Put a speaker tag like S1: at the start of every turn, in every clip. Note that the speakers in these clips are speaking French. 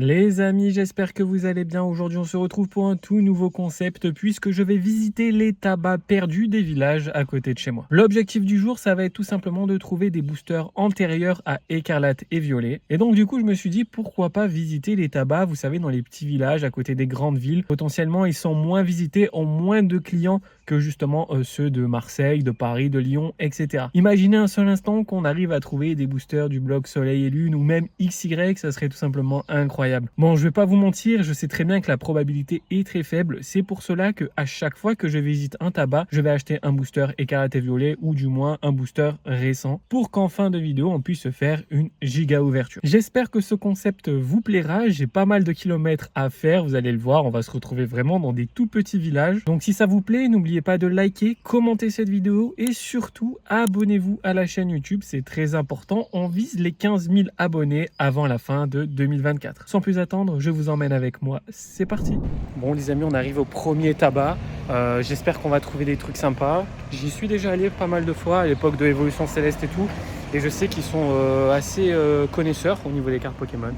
S1: Les amis, j'espère que vous allez bien. Aujourd'hui, on se retrouve pour un tout nouveau concept puisque je vais visiter les tabacs perdus des villages à côté de chez moi. L'objectif du jour, ça va être tout simplement de trouver des boosters antérieurs à écarlate et violet. Et donc, du coup, je me suis dit pourquoi pas visiter les tabacs, vous savez, dans les petits villages à côté des grandes villes. Potentiellement, ils sont moins visités, ont moins de clients que justement ceux de Marseille, de Paris, de Lyon, etc. Imaginez un seul instant qu'on arrive à trouver des boosters du bloc Soleil et Lune ou même XY, ça serait tout simplement incroyable. Bon, je vais pas vous mentir, je sais très bien que la probabilité est très faible. C'est pour cela que à chaque fois que je visite un tabac, je vais acheter un booster écarlate et violet ou du moins un booster récent pour qu'en fin de vidéo, on puisse se faire une giga ouverture. J'espère que ce concept vous plaira. J'ai pas mal de kilomètres à faire, vous allez le voir. On va se retrouver vraiment dans des tout petits villages. Donc si ça vous plaît, n'oubliez pas de liker, commenter cette vidéo et surtout abonnez-vous à la chaîne YouTube, c'est très important. On vise les 15 000 abonnés avant la fin de 2024. Sans plus attendre, je vous emmène avec moi, c'est parti. Bon les amis, on arrive au premier tabac. J'espère qu'on va trouver des trucs sympas. J'y suis déjà allé pas mal de fois à l'époque de Évolution Céleste et tout. Et je sais qu'ils sont assez connaisseurs au niveau des cartes Pokémon.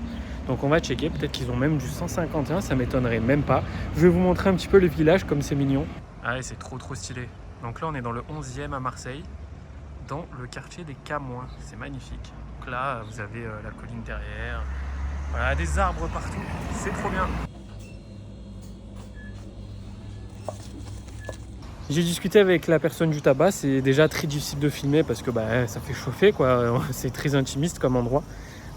S1: Donc on va checker, peut-être qu'ils ont même du 151, ça m'étonnerait même pas. Je vais vous montrer un petit peu le village comme c'est mignon. Ah ouais, c'est trop stylé. Donc là on est dans le 11e à Marseille, dans le quartier des Camoins. C'est magnifique. Donc là vous avez la colline derrière. Voilà, des arbres partout, c'est trop bien. J'ai discuté avec la personne du tabac, c'est déjà très difficile de filmer parce que ça fait chauffer quoi, c'est très intimiste comme endroit.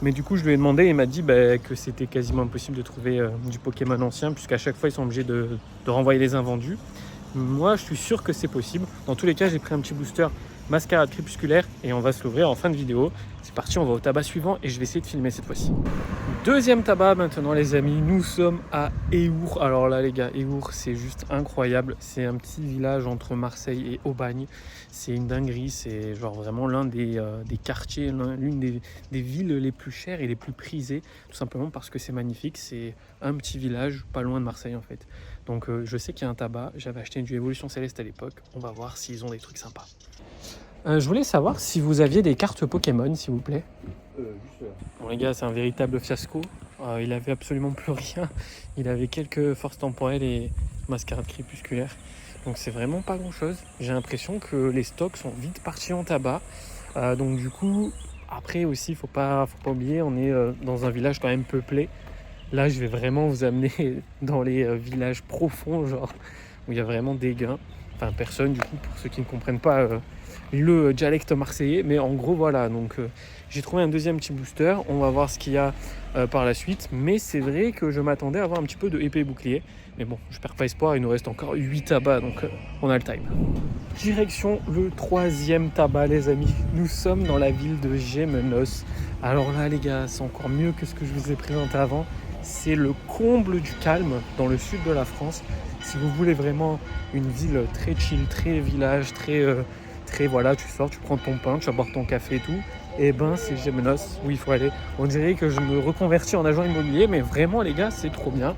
S1: Mais du coup je lui ai demandé et il m'a dit que c'était quasiment impossible de trouver du Pokémon ancien puisqu'à chaque fois ils sont obligés de renvoyer les invendus. Moi je suis sûr que c'est possible. Dans tous les cas j'ai pris un petit booster Mascarade crépusculaire et on va se l'ouvrir en fin de vidéo. C'est parti, on va au tabac suivant et je vais essayer de filmer cette fois-ci. Deuxième tabac maintenant les amis, nous sommes à Éour. Alors là les gars, Éour c'est juste incroyable. C'est un petit village entre Marseille et Aubagne. C'est une dinguerie, c'est genre vraiment l'un des quartiers, l'une des villes les plus chères et les plus prisées. Tout simplement parce que c'est magnifique, c'est un petit village pas loin de Marseille en fait. Donc je sais qu'il y a un tabac, j'avais acheté du Évolution Céleste à l'époque. On va voir s'ils ont des trucs sympas. Je voulais savoir si vous aviez des cartes Pokémon s'il vous plaît.
S2: Juste là.
S1: Bon les gars, c'est un véritable fiasco. Il avait absolument plus rien. Il avait quelques forces temporelles et mascarade crépusculaire. Donc c'est vraiment pas grand chose. J'ai l'impression que les stocks sont vite partis en tabac. Donc du coup, après aussi, faut pas oublier, on est dans un village quand même peuplé. Là, je vais vraiment vous amener dans les villages profonds, genre où il y a vraiment des gains. Enfin, personne du coup, pour ceux qui ne comprennent pas le dialecte marseillais. Mais en gros, voilà. Donc j'ai trouvé un deuxième petit booster. On va voir ce qu'il y a par la suite. Mais c'est vrai que je m'attendais à avoir un petit peu de épée et bouclier. Mais bon, je perds pas espoir. Il nous reste encore 8 tabacs. Donc on a le time. Direction le troisième tabac, les amis. Nous sommes dans la ville de Gémenos. Alors là, les gars, c'est encore mieux que ce que je vous ai présenté avant. C'est le comble du calme dans le sud de la France. Si vous voulez vraiment une ville très chill, très village, très voilà, tu sors, tu prends ton pain, tu vas boire ton café et tout, et c'est Gémenos où il faut aller. On dirait que je me reconvertis en agent immobilier, mais vraiment les gars, c'est trop bien.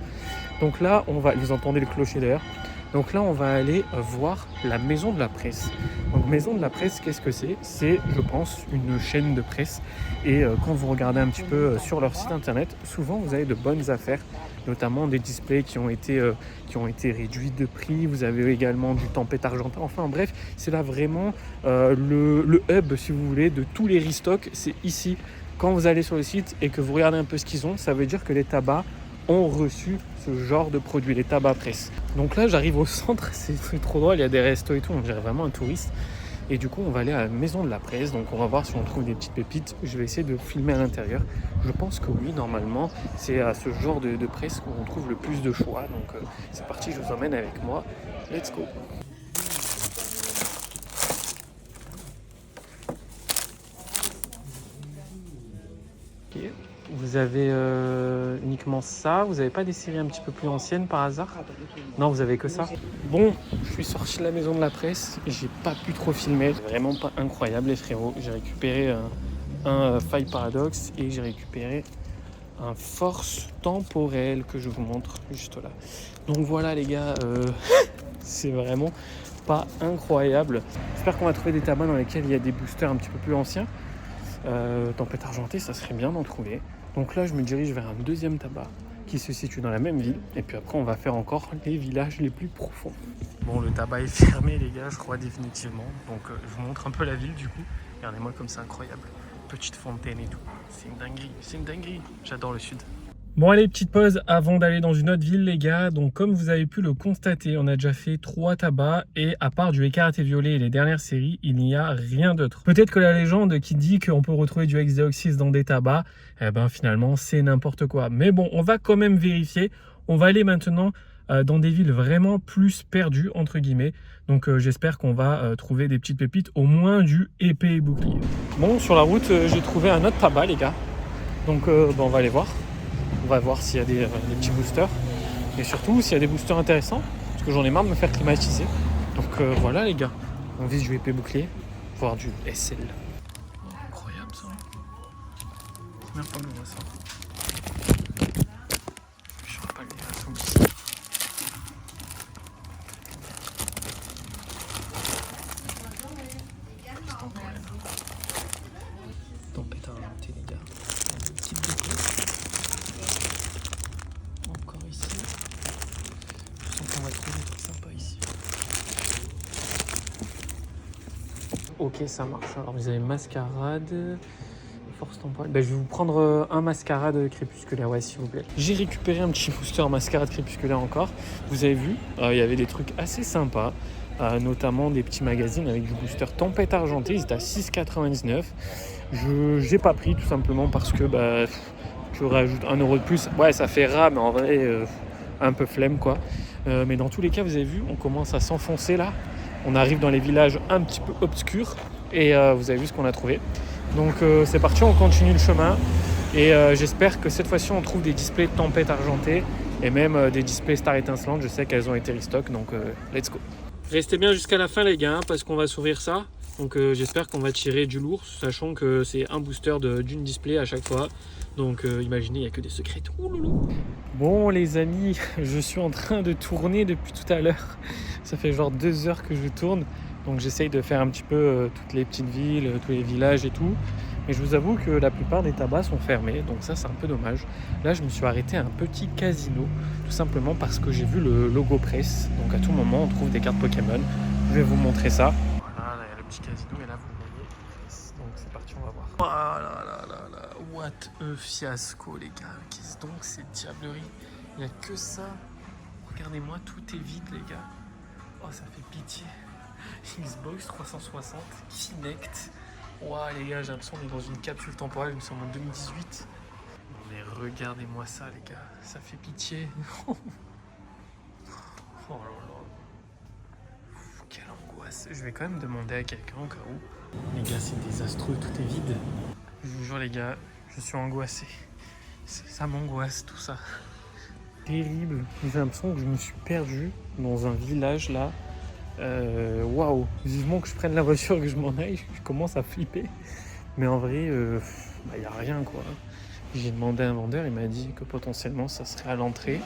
S1: Donc là, vous entendez le clocher d'ailleurs. Donc là, on va aller voir la Maison de la Presse. Donc Maison de la Presse, qu'est-ce que c'est ? C'est, je pense, une chaîne de presse. Et quand vous regardez un petit peu sur leur site internet, souvent vous avez de bonnes affaires, notamment des displays qui ont été réduits de prix. Vous avez également du Tempête argentin. Enfin bref, c'est là vraiment le hub, si vous voulez, de tous les restocks. C'est ici. Quand vous allez sur le site et que vous regardez un peu ce qu'ils ont, ça veut dire que les tabacs ont reçu ce genre de produits, les tabacs presse. Donc là, j'arrive au centre, c'est trop drôle, il y a des restos et tout, on dirait vraiment un touriste. Et du coup, on va aller à la Maison de la Presse, donc on va voir si on trouve des petites pépites. Je vais essayer de filmer à l'intérieur. Je pense que oui, normalement, c'est à ce genre de presse qu'on trouve le plus de choix. Donc c'est parti, je vous emmène avec moi. Let's go. Ok. Vous avez uniquement ça, vous n'avez pas des séries un petit peu plus anciennes par hasard ? Non, vous avez que ça. Bon, je suis sorti de la Maison de la Presse, j'ai pas pu trop filmer. C'est vraiment pas incroyable les frérots. J'ai récupéré un Fire Paradox et j'ai récupéré un Force temporelle que je vous montre juste là. Donc voilà les gars, c'est vraiment pas incroyable. J'espère qu'on va trouver des tabacs dans lesquels il y a des boosters un petit peu plus anciens. Tempête argentée, ça serait bien d'en trouver. Donc là, je me dirige vers un deuxième tabac qui se situe dans la même ville. Et puis après, on va faire encore les villages les plus profonds. Bon, le tabac est fermé, les gars, je crois définitivement. Donc, je vous montre un peu la ville, du coup. Regardez-moi comme c'est incroyable. Petite fontaine et tout. C'est une dinguerie, c'est une dinguerie. J'adore le sud. Bon allez, petite pause avant d'aller dans une autre ville les gars. Donc comme vous avez pu le constater, on a déjà fait 3 tabacs et à part du écarté violet et les dernières séries, il n'y a rien d'autre. Peut-être que la légende qui dit qu'on peut retrouver du X-Deoxys dans des tabacs, eh ben finalement c'est n'importe quoi. Mais bon, on va quand même vérifier. On va aller maintenant dans des villes vraiment plus perdues entre guillemets. Donc j'espère qu'on va trouver des petites pépites, au moins du épée et bouclier. Bon, sur la route, j'ai trouvé un autre tabac les gars. Donc on va aller voir. On va voir s'il y a des petits boosters. Et surtout s'il y a des boosters intéressants. Parce que j'en ai marre de me faire climatiser. Donc voilà les gars. On vise du épée bouclier. Voir du SL. Oh, incroyable ça. Première fois que je vois ça. Je saurais pas le dire à tout ici. Tempête argentée les gars. Une petite boucle. Encore ici. Je sens qu'on va trouver des trucs sympas ici. Ok, ça marche. Alors vous avez mascarade, force temporelle. Ben, je vais vous prendre un mascarade crépusculaire, ouais, s'il vous plaît. J'ai récupéré un petit booster mascarade crépusculaire encore. Vous avez vu, il y avait des trucs assez sympas. Notamment des petits magazines avec du booster tempête argentée, ils étaient à 6,99. J'ai pas pris tout simplement parce que tu rajoutes 1 euro de plus. Ouais, ça fait rat, mais en vrai, un peu flemme quoi. Mais dans tous les cas, vous avez vu, on commence à s'enfoncer là. On arrive dans les villages un petit peu obscurs et vous avez vu ce qu'on a trouvé. Donc c'est parti, on continue le chemin et j'espère que cette fois-ci on trouve des displays de tempête argentée et même des displays star étincelantes. Je sais qu'elles ont été restock, donc let's go. Restez bien jusqu'à la fin les gars, parce qu'on va s'ouvrir ça. Donc j'espère qu'on va tirer du lourd, sachant que c'est un booster d'une display à chaque fois. Donc imaginez, il n'y a que des secrets. Ouloulou. Bon les amis, je suis en train de tourner depuis tout à l'heure. Ça fait genre 2 heures que je tourne. Donc j'essaye de faire un petit peu toutes les petites villes, tous les villages et tout. Mais je vous avoue que la plupart des tabacs sont fermés, donc ça c'est un peu dommage. Là je me suis arrêté à un petit casino, tout simplement parce que j'ai vu le logo presse. Donc à tout moment on trouve des cartes Pokémon. Je vais vous montrer ça. Voilà, là il y a le petit casino et là vous le voyez. Donc c'est parti, on va voir. Oh là là là là, what a fiasco les gars. Qu'est-ce donc cette diablerie? Il n'y a que ça. Regardez-moi, tout est vide les gars. Oh ça fait pitié. Xbox 360, Kinect. Ouah les gars, j'ai l'impression qu'on est dans une capsule temporelle, nous sommes en 2018. Mais regardez-moi ça les gars, ça fait pitié. Oh là là. Quelle angoisse. Je vais quand même demander à quelqu'un au cas où. Les gars, c'est désastreux, tout est vide. Je vous jure les gars, je suis angoissé. Ça m'angoisse tout ça. Terrible. J'ai l'impression que je me suis perdu dans un village là. Waouh, vivement que je prenne la voiture et que je m'en aille, je commence à flipper. Mais en vrai, y a rien quoi. J'ai demandé à un vendeur, il m'a dit que potentiellement ça serait à l'entrée.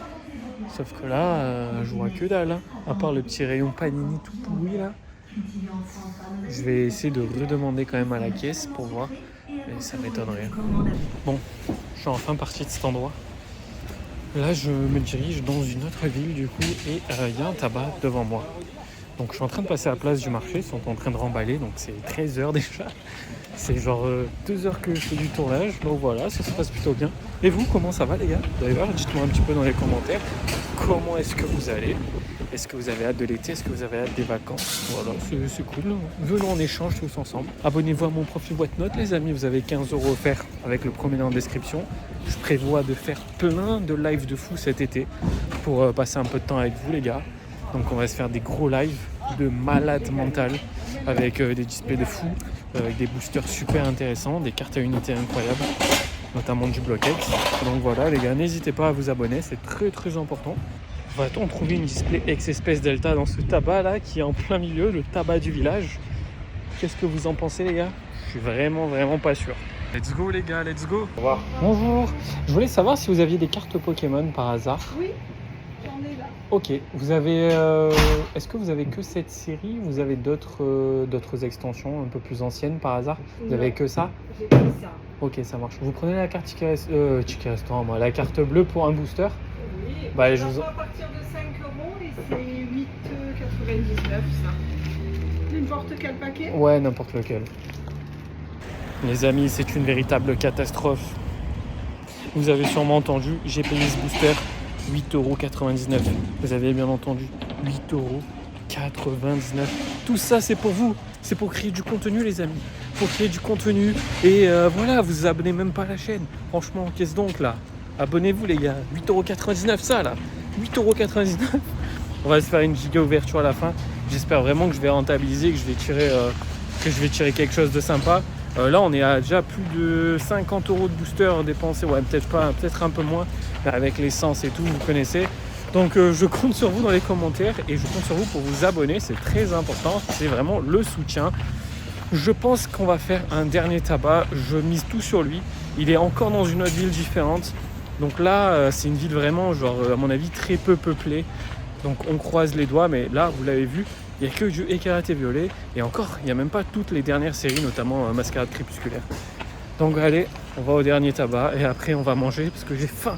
S1: Sauf que là, je vois que dalle, hein. À part le petit rayon panini tout pourri là. Je vais essayer de redemander quand même à la caisse pour voir, mais ça m'étonnerait. Bon, je suis enfin parti de cet endroit. Là, je me dirige dans une autre ville du coup et il y a un tabac devant moi. Donc je suis en train de passer à la place du marché, ils sont en train de remballer, donc c'est 13h déjà. C'est genre 2 heures que je fais du tournage, donc voilà, ça se passe plutôt bien. Et vous, comment ça va les gars? D'ailleurs, dites-moi un petit peu dans les commentaires, comment est-ce que vous allez? Est-ce que vous avez hâte de l'été? Est-ce que vous avez hâte des vacances? Voilà, c'est cool. Venons en échange tous ensemble. Abonnez-vous à mon profil boîte notes les amis, vous avez 15 € offerts avec le premier lien en description. Je prévois de faire plein de lives de fou cet été pour passer un peu de temps avec vous les gars. Donc on va se faire des gros lives de malade mental avec des displays de fou, avec des boosters super intéressants, des cartes à unité incroyables, notamment du Block-X. Donc voilà les gars, n'hésitez pas à vous abonner, c'est très très important. Va-t-on trouver une display X-Espèce Delta dans ce tabac là qui est en plein milieu, le tabac du village? Qu'est-ce que vous en pensez les gars? Je suis vraiment pas sûr. Let's go les gars, let's go. Au revoir. Bonjour, je voulais savoir si vous aviez des cartes Pokémon par hasard.
S2: Oui.
S1: Ok, vous avez. Est-ce que vous avez que cette série ou vous avez d'autres extensions un peu plus anciennes par hasard? Vous avez que ça?
S2: J'ai que ça.
S1: Ok, ça marche. Vous prenez la carte Ticket Restaurant, moi, la carte bleue pour un booster?
S2: Oui,
S1: Bah,
S2: je vous... à partir de 5 € et c'est 8,99 ça. N'importe quel paquet?
S1: Ouais, n'importe lequel. Les amis, c'est une véritable catastrophe. Vous avez sûrement entendu, j'ai payé ce booster 8,99 €. Vous avez bien entendu, 8,99 €. Tout ça, c'est pour vous. C'est pour créer du contenu, les amis. Pour créer du contenu. Et voilà, vous abonnez même pas à la chaîne. Franchement, qu'est-ce donc là? Abonnez-vous, les gars. 8,99 € ça, là. 8,99 €. On va se faire une giga ouverture à la fin. J'espère vraiment que je vais rentabiliser, que je vais tirer quelque chose de sympa. Là, on est à déjà plus de 50 € de booster dépensés. Ouais, peut-être pas, peut-être un peu moins. Mais avec l'essence et tout, vous connaissez. Donc, je compte sur vous dans les commentaires et je compte sur vous pour vous abonner. C'est très important. C'est vraiment le soutien. Je pense qu'on va faire un dernier tabac. Je mise tout sur lui. Il est encore dans une autre ville différente. Donc là, c'est une ville vraiment, genre, à mon avis, très peu peuplée. Donc, on croise les doigts. Mais là, vous l'avez vu, il n'y a que du écarlate et violet. Et encore, il n'y a même pas toutes les dernières séries, notamment Mascarade Crépusculaire. Donc, allez, on va au dernier tabac. Et après, on va manger parce que j'ai faim.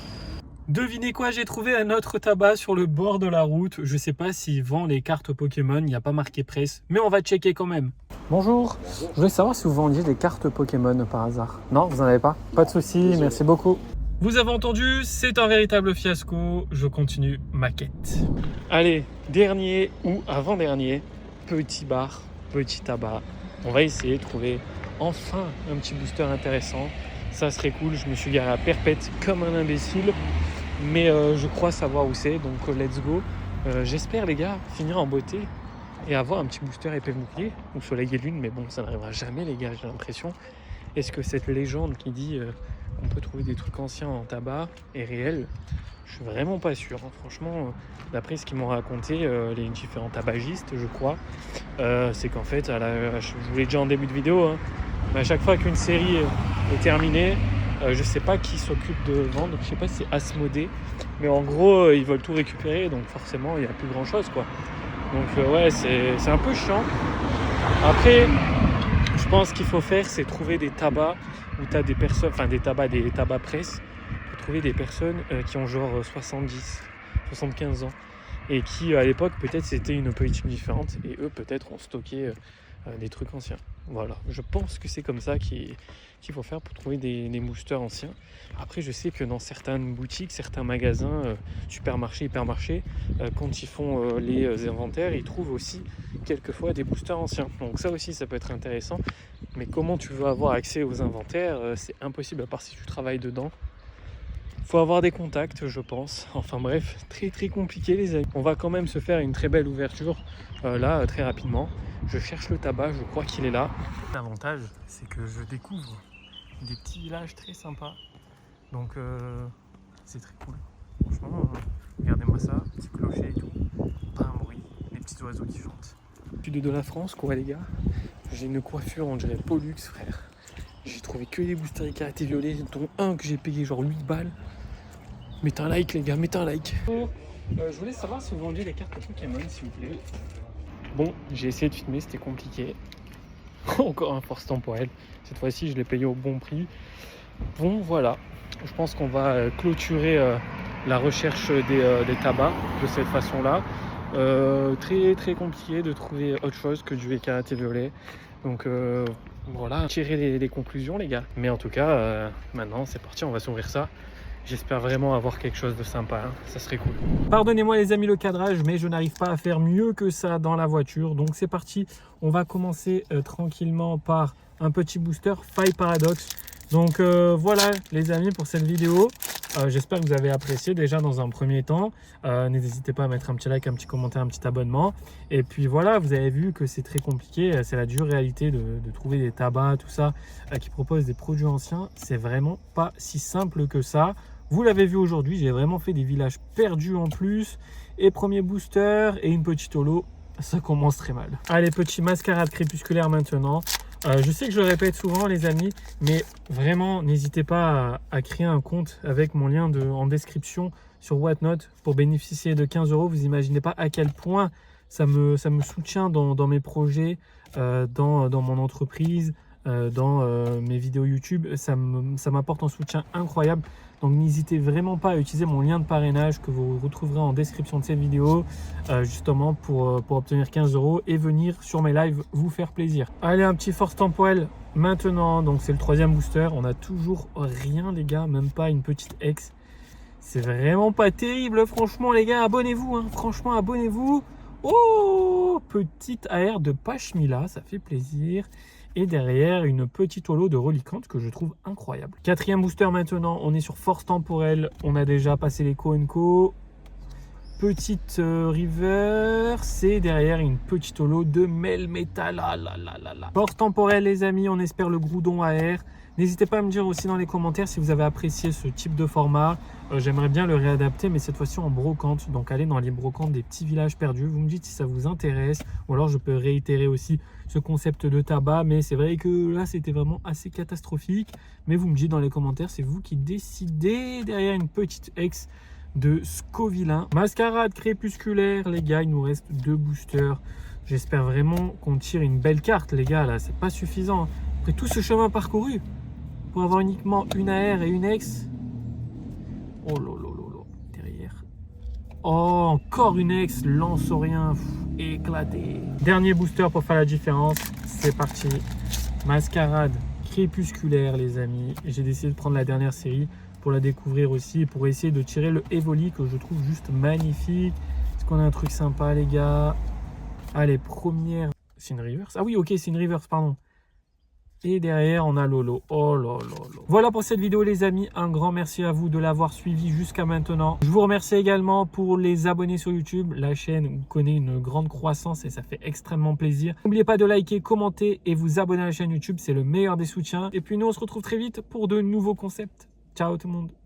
S1: Devinez quoi, j'ai trouvé un autre tabac sur le bord de la route. Je sais pas s'il vend les cartes Pokémon, il n'y a pas marqué presse, mais on va checker quand même. Bonjour, je voulais savoir si vous vendiez des cartes Pokémon par hasard. Non, vous n'en avez pas? Pas de souci, merci beaucoup. Vous avez entendu, c'est un véritable fiasco. Je continue ma quête. Allez, dernier ou avant-dernier, petit bar, petit tabac. On va essayer de trouver enfin un petit booster intéressant. Ça serait cool, je me suis garé à Perpète comme un imbécile. Mais je crois savoir où c'est, donc let's go. J'espère, les gars, finir en beauté et avoir un petit booster épée bouclier ou soleil et lune, mais bon, ça n'arrivera jamais, les gars, j'ai l'impression. Est-ce que cette légende qui dit qu'on peut trouver des trucs anciens en tabac est réelle? Je suis vraiment pas sûr, hein. Franchement, d'après ce qu'ils m'ont raconté, les différents tabagistes, je crois, c'est qu'en fait, je vous l'ai déjà en début de vidéo, hein, mais à chaque fois qu'une série est terminée, je sais pas qui s'occupe de vendre, je sais pas si c'est Asmodée, mais en gros ils veulent tout récupérer, donc forcément il n'y a plus grand chose, quoi. Donc ouais, c'est un peu chiant. Après, je pense qu'il faut faire, c'est trouver des tabacs où tu as des personnes, enfin des tabacs presse, faut trouver des personnes qui ont genre 70, 75 ans et qui à l'époque peut-être c'était une politique différente et eux peut-être ont stocké des trucs anciens. Voilà, je pense que c'est comme ça qu'il faut faire pour trouver des boosters anciens. Après, je sais que dans certaines boutiques, certains magasins, supermarchés, hypermarchés, quand ils font les inventaires, ils trouvent aussi quelquefois des boosters anciens. Donc ça aussi, ça peut être intéressant. Mais comment tu veux avoir accès aux inventaires? C'est impossible à part si tu travailles dedans. Faut avoir des contacts, je pense. Enfin bref, très très compliqué, les amis. On va quand même se faire une très belle ouverture là, très rapidement. Je cherche le tabac, je crois qu'il est là. L'avantage, c'est que je découvre des petits villages très sympas. Donc c'est très cool. Franchement, regardez-moi ça, petit clocher et tout. Pas un bruit, des petits oiseaux qui chantent. Sud de la France, quoi, les gars. J'ai une coiffure, on dirait Pollux, frère. J'ai trouvé que des boosters écarlates et violets, dont un que j'ai payé genre 8 balles. Mettez un like, les gars, mettez un like. Je voulais savoir si vous vendiez les cartes Pokémon, s'il vous plaît. Bon, j'ai essayé de filmer, c'était compliqué. Encore un force temporel. Cette fois-ci, je l'ai payé au bon prix. Bon, voilà. Je pense qu'on va clôturer la recherche des tabacs de cette façon-là. Très très compliqué de trouver autre chose que du écarlate et violet. Donc voilà, tirez les conclusions, les gars. Mais en tout cas, maintenant, c'est parti, on va s'ouvrir ça. J'espère vraiment avoir quelque chose de sympa, hein. Ça serait cool. Pardonnez-moi les amis le cadrage, mais je n'arrive pas à faire mieux que ça dans la voiture. Donc c'est parti, on va commencer tranquillement par un petit booster Faille Paradoxe. Donc voilà les amis pour cette vidéo. J'espère que vous avez apprécié déjà dans un premier temps. N'hésitez pas à mettre un petit like, un petit commentaire, un petit abonnement. Et puis voilà, vous avez vu que c'est très compliqué. C'est la dure réalité de trouver des tabacs, tout ça, qui proposent des produits anciens. C'est vraiment pas si simple que ça. Vous l'avez vu aujourd'hui, j'ai vraiment fait des villages perdus en plus. Et premier booster et une petite holo, ça commence très mal. Allez, petit Mascarade Crépusculaire maintenant. Je sais que je le répète souvent les amis, mais vraiment n'hésitez pas à créer un compte avec mon lien en description sur Whatnot pour bénéficier de 15 €. Vous imaginez pas à quel point ça me soutient dans mes projets, dans mon entreprise. dans mes vidéos YouTube. Ça m'apporte un soutien incroyable. Donc n'hésitez vraiment pas à utiliser mon lien de parrainage que vous retrouverez en description de cette vidéo justement pour obtenir 15 € et venir sur mes lives vous faire plaisir. Allez, un petit force temporelle maintenant. Donc c'est le 3e booster. On n'a toujours rien les gars, même pas une petite ex. C'est vraiment pas terrible franchement les gars. Abonnez-vous, hein. Franchement abonnez-vous. Oh, petite AR de Pashmila, ça fait plaisir. Et derrière, une petite holo de Reliquante que je trouve incroyable. 4e booster maintenant, on est sur force temporelle. On a déjà passé les Co&Co. Petite river, c'est derrière une petite holo de Melmetal. Force temporelle les amis, on espère le Groudon AR. N'hésitez pas à me dire aussi dans les commentaires si vous avez apprécié ce type de format. J'aimerais bien le réadapter, mais cette fois-ci en brocante. Donc allez dans les brocantes des petits villages perdus. Vous me dites si ça vous intéresse. Ou alors je peux réitérer aussi ce concept de tabac. Mais c'est vrai que là, c'était vraiment assez catastrophique. Mais vous me dites dans les commentaires, c'est vous qui décidez. Derrière une petite ex de Scovillain. Mascarade crépusculaire, les gars, il nous reste 2 boosters. J'espère vraiment qu'on tire une belle carte, les gars. Là, c'est pas suffisant. Après tout ce chemin parcouru pour avoir uniquement une AR et une ex. Oh lolo, derrière. Oh, encore une ex, lance-rien, éclaté. Dernier booster pour faire la différence. C'est parti. Mascarade crépusculaire, les amis. J'ai décidé de prendre la dernière série pour la découvrir aussi et pour essayer de tirer le Evoli que je trouve juste magnifique. Est-ce qu'on a un truc sympa, les gars? Allez, première. C'est une reverse? Ah oui, ok, c'est une reverse, pardon. Et derrière, on a Lolo. Oh là là là. Voilà pour cette vidéo, les amis. Un grand merci à vous de l'avoir suivi jusqu'à maintenant. Je vous remercie également pour les abonnés sur YouTube. La chaîne connaît une grande croissance et ça fait extrêmement plaisir. N'oubliez pas de liker, commenter et vous abonner à la chaîne YouTube. C'est le meilleur des soutiens. Et puis nous, on se retrouve très vite pour de nouveaux concepts. Ciao tout le monde.